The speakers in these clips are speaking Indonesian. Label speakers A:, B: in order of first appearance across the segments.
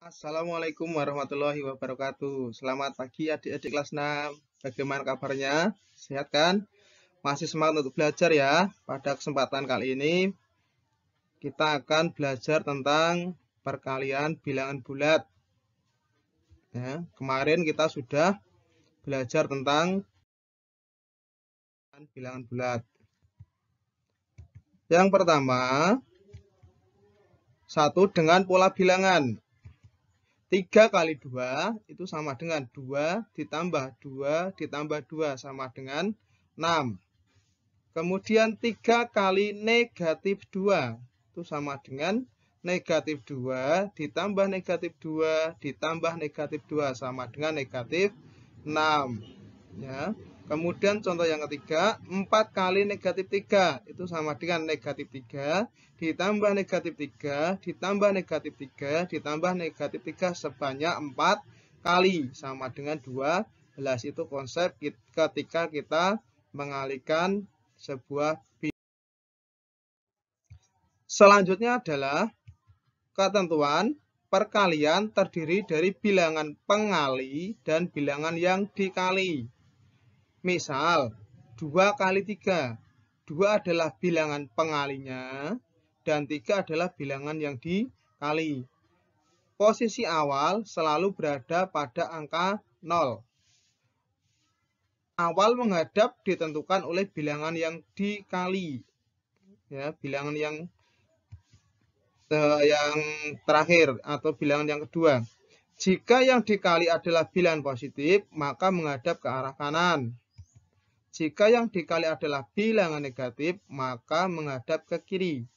A: Assalamualaikum warahmatullahi wabarakatuh. Selamat pagi adik-adik kelas 6. Bagaimana kabarnya? Sehat kan? Masih semangat untuk belajar ya? Pada kesempatan kali ini kita akan belajar tentang perkalian bilangan bulat. Ya, kemarin kita sudah belajar tentang bilangan bulat. Yang pertama, satu dengan pola bilangan. 3 kali 2 itu sama dengan 2 ditambah 2 ditambah 2 sama dengan 6. Kemudian 3 kali negatif 2 itu sama dengan negatif 2 ditambah negatif 2 ditambah negatif 2 sama dengan negatif 6. Ya. Kemudian contoh yang ketiga, 4 kali negatif 3 itu sama dengan negatif 3 ditambah negatif 3 ditambah negatif 3 ditambah negatif 3 sebanyak 4 kali sama dengan 12. Itu konsep ketika kita mengalihkan sebuah bilangan. Selanjutnya adalah ketentuan perkalian terdiri dari bilangan pengali dan bilangan yang dikali. Misal 2 kali 3. 2 adalah bilangan pengalinya dan 3 adalah bilangan yang dikali. Posisi awal selalu berada pada angka 0. Awal menghadap ditentukan oleh bilangan yang dikali. Ya, bilangan yang terakhir atau bilangan yang kedua. Jika yang dikali adalah bilangan positif, maka menghadap ke arah kanan. Jika yang dikali adalah bilangan negatif, maka menghadap ke kiri.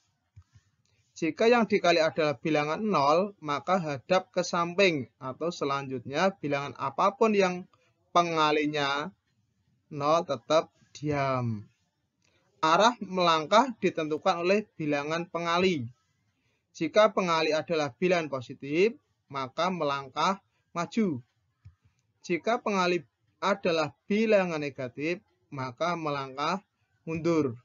A: Jika yang dikali adalah bilangan 0, maka hadap ke samping. Atau selanjutnya, bilangan apapun yang pengalinya 0 tetap diam. Arah melangkah ditentukan oleh bilangan pengali. Jika pengali adalah bilangan positif, maka melangkah maju. Jika pengali adalah bilangan negatif, maka melangkah mundur.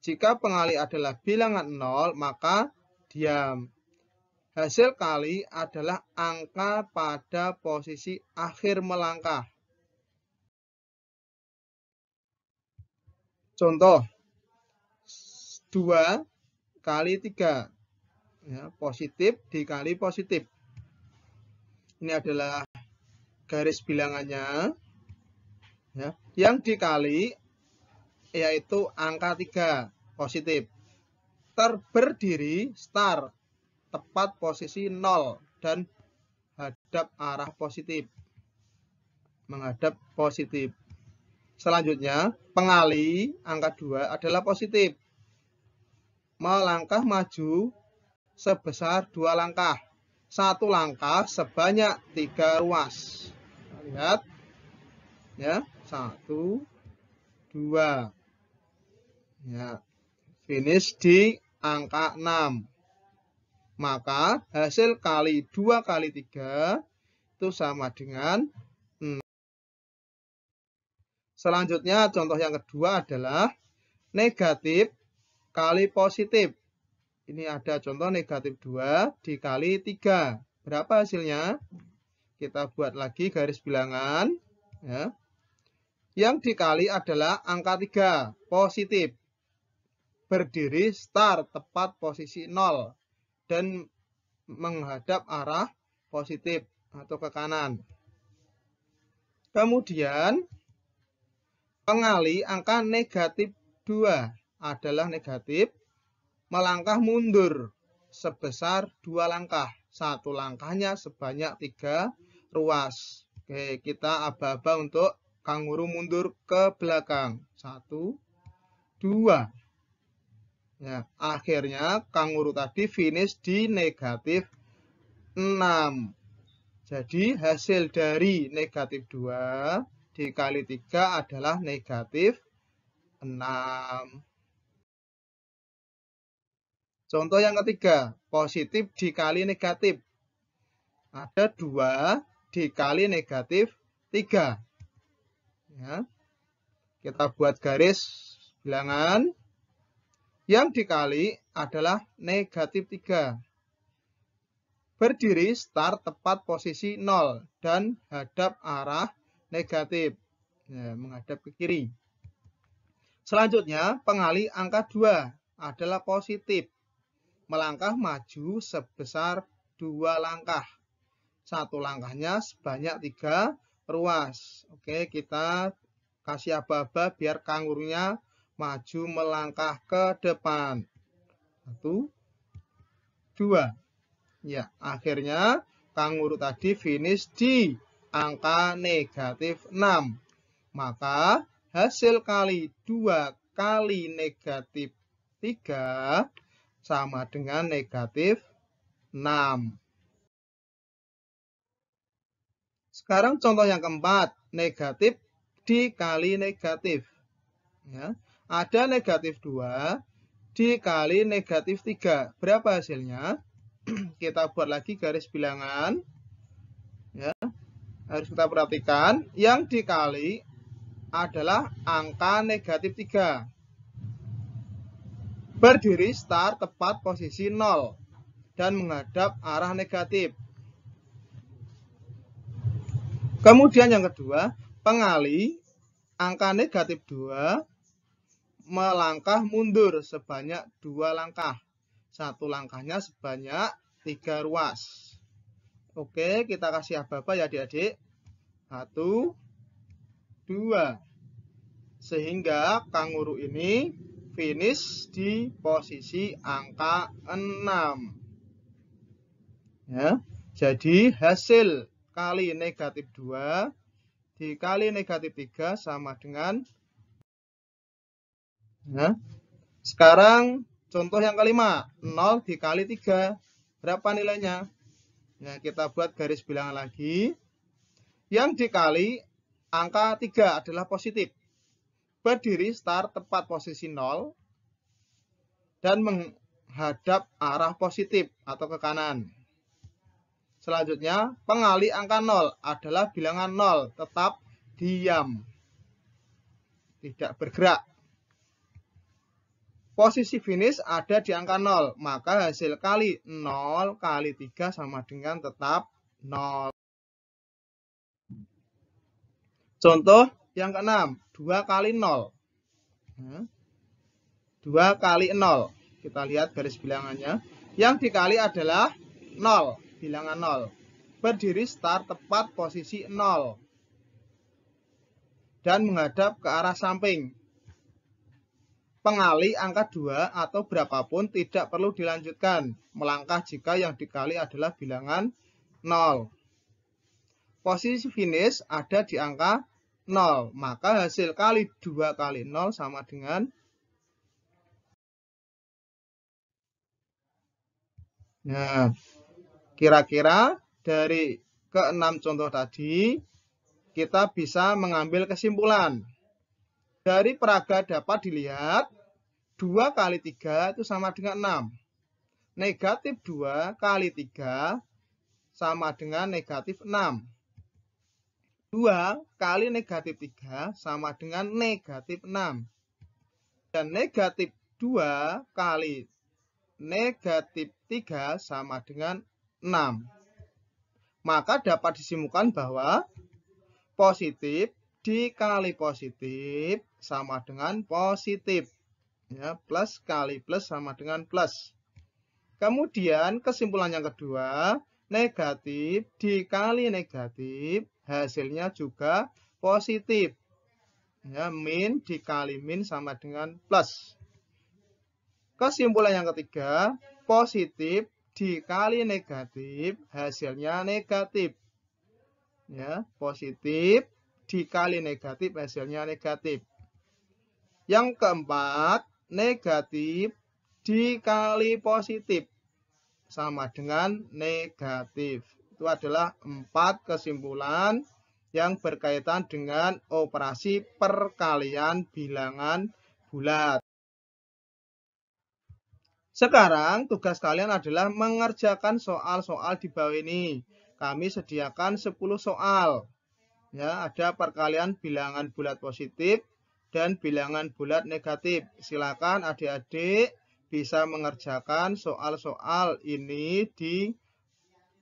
A: Jika pengali adalah bilangan 0, maka diam. Hasil kali adalah angka pada posisi akhir melangkah. Contoh, 2 kali 3. Ya, positif dikali positif. Ini adalah garis bilangannya. Ya, yang dikali yaitu angka 3 positif. Berdiri start tepat posisi 0 dan hadap arah positif. Menghadap positif. Selanjutnya, pengali angka 2 adalah positif. Melangkah maju sebesar 2 langkah. 1 langkah sebanyak 3 ruas. Lihat. Ya, 1, 2. Ya, finish di angka 6. Maka hasil kali 2 kali 3 itu sama dengan 6. Selanjutnya contoh yang kedua adalah negatif kali positif. Ini ada contoh negatif 2 dikali 3. Berapa hasilnya? Kita buat lagi garis bilangan. Ya. Yang dikali adalah angka 3 positif. Berdiri start tepat posisi 0 dan menghadap arah positif atau ke kanan. Kemudian pengali angka negatif 2 adalah negatif. Melangkah mundur sebesar 2 langkah. 1 langkahnya sebanyak 3 ruas. Oke, kita aba-aba untuk kanguru mundur ke belakang. 1, 2. Ya, akhirnya kanguru tadi finish di negatif 6. Jadi hasil dari negatif 2 dikali 3 adalah negatif 6. Contoh yang ketiga, positif dikali negatif. Ada 2 dikali negatif 3. Ya. Kita buat garis bilangan. Yang dikali adalah negatif 3. Berdiri start tepat posisi 0 dan hadap arah negatif. Ya, menghadap ke kiri. Selanjutnya, pengali angka 2 adalah positif. Melangkah maju sebesar 2 langkah. Satu langkahnya sebanyak 3 ruas. Oke, kita kasih aba-aba biar kangurunya maju melangkah ke depan. 1, 2. Ya, akhirnya kanguru tadi finish di angka negatif 6. Maka hasil kali 2 kali negatif 3 sama dengan negatif 6. Sekarang contoh yang keempat, negatif dikali negatif. Ya, ada negatif 2 dikali negatif 3. Berapa hasilnya? Kita buat lagi garis bilangan. Ya, harus kita perhatikan. Yang dikali adalah angka negatif 3. Berdiri start tepat posisi 0 dan menghadap arah negatif. Kemudian yang kedua, pengali angka negatif 2 melangkah mundur sebanyak 2 langkah. Satu langkahnya sebanyak 3 ruas. Oke, kita kasih aba-aba ya adik-adik. 1, 2. Sehingga kanguru ini finish di posisi angka 6. Ya, jadi hasil kali negatif 2 dikali negatif 3 sama dengan. Ya. Sekarang contoh yang kelima, 0 dikali 3. Berapa nilainya? Ya, kita buat garis bilangan lagi. Yang dikali angka 3 adalah positif. Berdiri start tepat posisi 0 dan menghadap arah positif atau ke kanan. Selanjutnya, pengali angka 0 adalah bilangan 0, tetap diam, tidak bergerak. Posisi finish ada di angka 0, maka hasil kali 0 kali 3 sama dengan tetap 0. Contoh yang keenam, 2 kali 0. 2 kali 0. Kita lihat garis bilangannya. Yang dikali adalah 0, bilangan 0. Berdiri start tepat posisi 0. Dan menghadap ke arah samping. Pengali angka 2 atau berapapun tidak perlu dilanjutkan. Melangkah jika yang dikali adalah bilangan 0. Posisi finish ada di angka 0. Maka hasil kali 2 kali 0 sama dengan. Nah, kira-kira dari ke-6 contoh tadi, kita bisa mengambil kesimpulan. Dari peraga dapat dilihat, 2 kali 3 itu sama dengan 6. Negatif 2 kali 3 sama dengan negatif 6. 2 kali negatif 3 sama dengan negatif 6. Dan negatif 2 kali negatif 3 sama dengan 6. Maka dapat disimpulkan bahwa positif dikali positif sama dengan positif. Ya, plus kali plus sama dengan plus. Kemudian kesimpulan yang kedua, negatif dikali negatif hasilnya juga positif. Ya, min dikali min sama dengan plus. Kesimpulan yang ketiga, positif dikali negatif hasilnya negatif. Ya, positif dikali negatif hasilnya negatif. Yang keempat, negatif dikali positif sama dengan negatif. Itu adalah 4 kesimpulan yang berkaitan dengan operasi perkalian bilangan bulat. Sekarang tugas kalian adalah mengerjakan soal-soal di bawah ini. Kami sediakan 10 soal. Ya, ada perkalian bilangan bulat positif dan bilangan bulat negatif. Silakan adik-adik bisa mengerjakan soal-soal ini di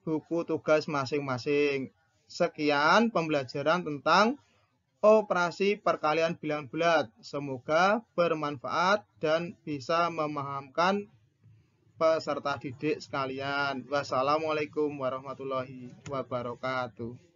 A: buku tugas masing-masing. Sekian pembelajaran tentang operasi perkalian bilangan bulat. Semoga bermanfaat dan bisa memahamkan peserta didik sekalian. Wassalamualaikum warahmatullahi wabarakatuh.